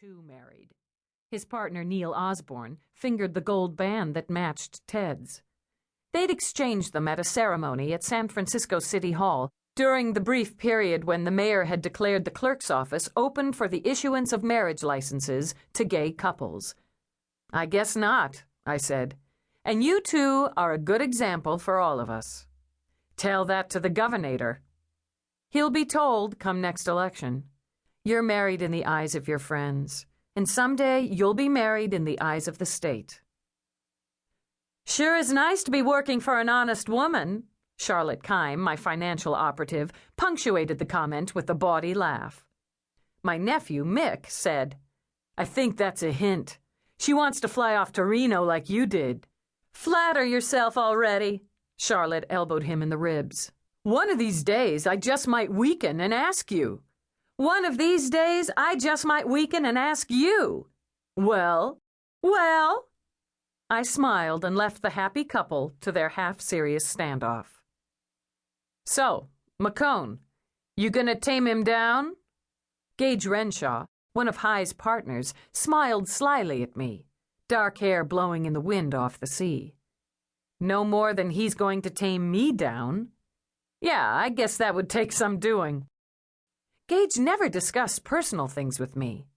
too married. His partner, Neil Osborne, fingered the gold band that matched Ted's. They'd exchanged them at a ceremony at San Francisco City Hall during the brief period when the mayor had declared the clerk's office open for the issuance of marriage licenses to gay couples. "I guess not," I said. "And you two are a good example for all of us. Tell that to the governor. He'll be told come next election. You're married in the eyes of your friends, and someday you'll be married in the eyes of the state." "Sure is nice to be working for an honest woman." Charlotte Kime, my financial operative, punctuated the comment with a bawdy laugh. My nephew, Mick, said, "I think that's a hint. She wants to fly off to Reno like you did." "Flatter yourself already." Charlotte elbowed him in the ribs. "One of these days, I just might weaken and ask you." "One of these days, I just might weaken and ask you." Well? I smiled and left the happy couple to their half-serious standoff. "So, McCone, you gonna tame him down?" Gage Renshaw, one of Hy's partners, smiled slyly at me, dark hair blowing in the wind off the sea. "No more than he's going to tame me down." "Yeah, I guess that would take some doing." Gage never discussed personal things with me.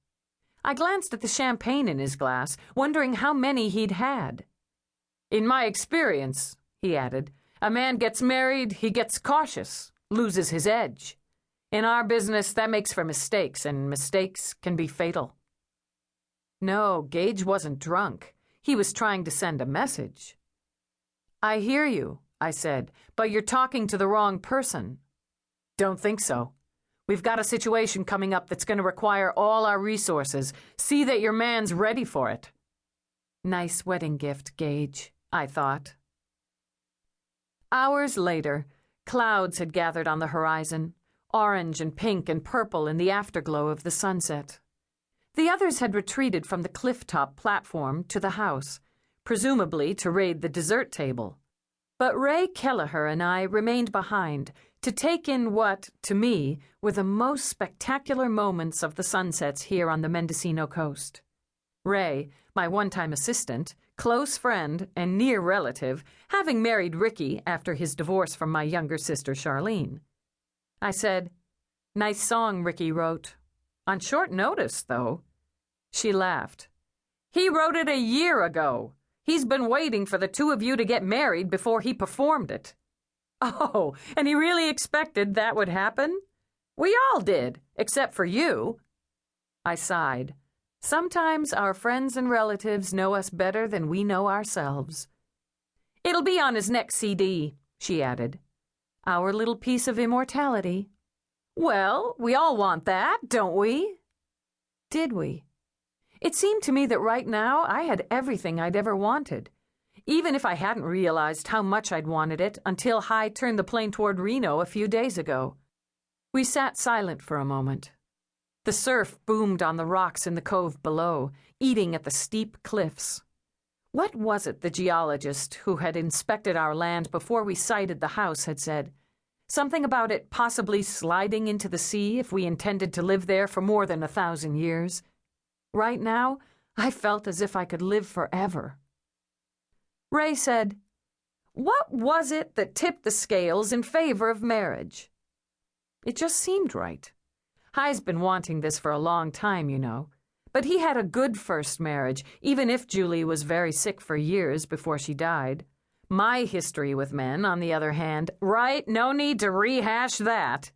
I glanced at the champagne in his glass, wondering how many he'd had. "In my experience," he added, "a man gets married, he gets cautious, loses his edge. In our business, that makes for mistakes, and mistakes can be fatal." No, Gage wasn't drunk. He was trying to send a message. "I hear you," I said, "but you're talking to the wrong person." "Don't think so. We've got a situation coming up that's going to require all our resources. See that your man's ready for it." Nice wedding gift, Gage, I thought. Hours later, clouds had gathered on the horizon, orange and pink and purple in the afterglow of the sunset. The others had retreated from the cliff-top platform to the house, presumably to raid the dessert table. But Ray Kelleher and I remained behind to take in what, to me, were the most spectacular moments of the sunsets here on the Mendocino coast. Ray, my one-time assistant, close friend, and near relative, having married Ricky after his divorce from my younger sister Charlene. I said, "Nice song Ricky wrote. On short notice, though." She laughed. "He wrote it a year ago. He's been waiting for the two of you to get married before he performed it." "Oh, and he really expected that would happen?" "We all did, except for you." I sighed. Sometimes our friends and relatives know us better than we know ourselves. "It'll be on his next CD," she added. "Our little piece of immortality." "Well, we all want that, don't we?" Did we? It seemed to me that right now I had everything I'd ever wanted, even if I hadn't realized how much I'd wanted it until Hy turned the plane toward Reno a few days ago. We sat silent for a moment. The surf boomed on the rocks in the cove below, eating at the steep cliffs. What was it the geologist who had inspected our land before we sighted the house had said? Something about it possibly sliding into the sea if we intended to live there for more than 1,000 years. Right now, I felt as if I could live forever. Ray said, "What was it that tipped the scales in favor of marriage?" It just seemed right. Hy's been wanting this for a long time, you know. But he had a good first marriage, even if Julie was very sick for years before she died. My history with men, on the other hand, right, no need to rehash that.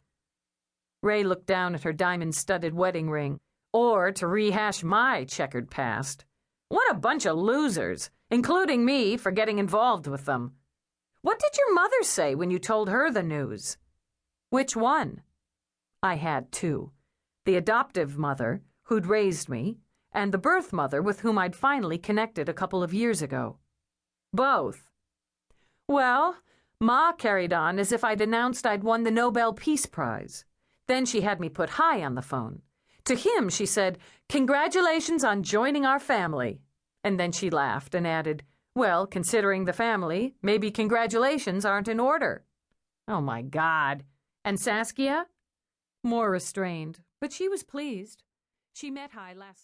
Ray looked down at her diamond-studded wedding ring. Or to rehash my checkered past. What a bunch of losers, including me for getting involved with them. What did your mother say when you told her the news? Which one? I had two. The adoptive mother, who'd raised me, and the birth mother with whom I'd finally connected a couple of years ago. Both. Well, Ma carried on as if I'd announced I'd won the Nobel Peace Prize. Then she had me put Hy on the phone. To him, she said, "Congratulations on joining our family." And then she laughed and added, "Well, considering the family, maybe congratulations aren't in order." Oh, my God. And Saskia? More restrained, but she was pleased. She met Hy last